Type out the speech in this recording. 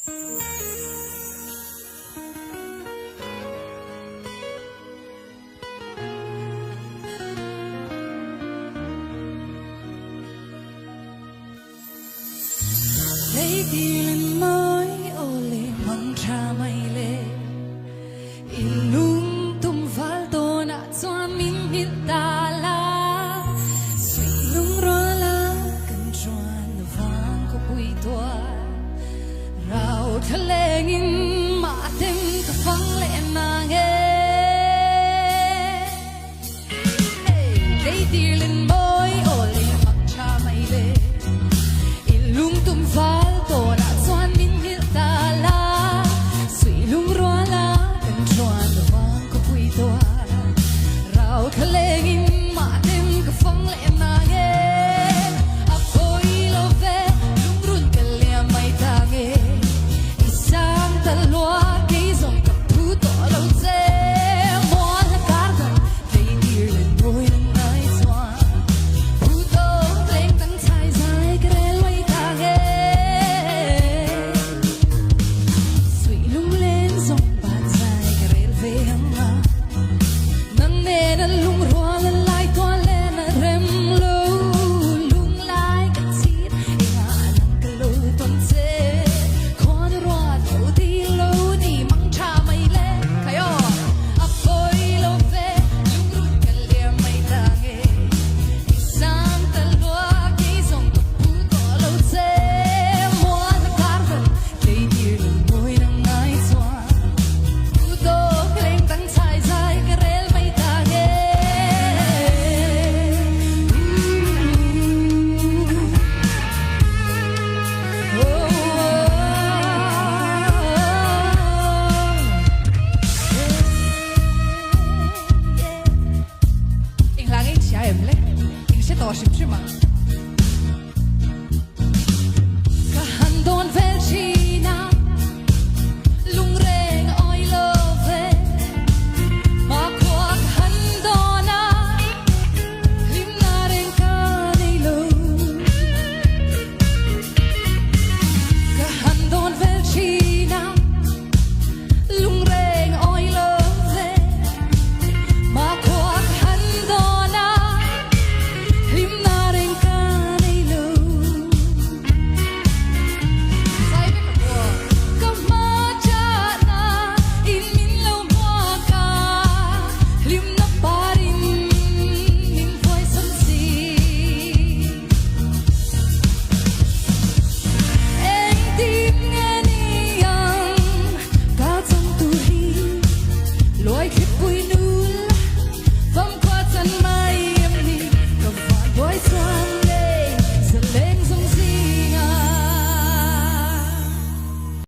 lấy đi lên nói ô lê mong cha mày lê in nung tum val to na cho min hit ta la suy nung ro la kan chuan vang ko pui tua rau thaleng in ma tem ka phang le na nge lấy đi lên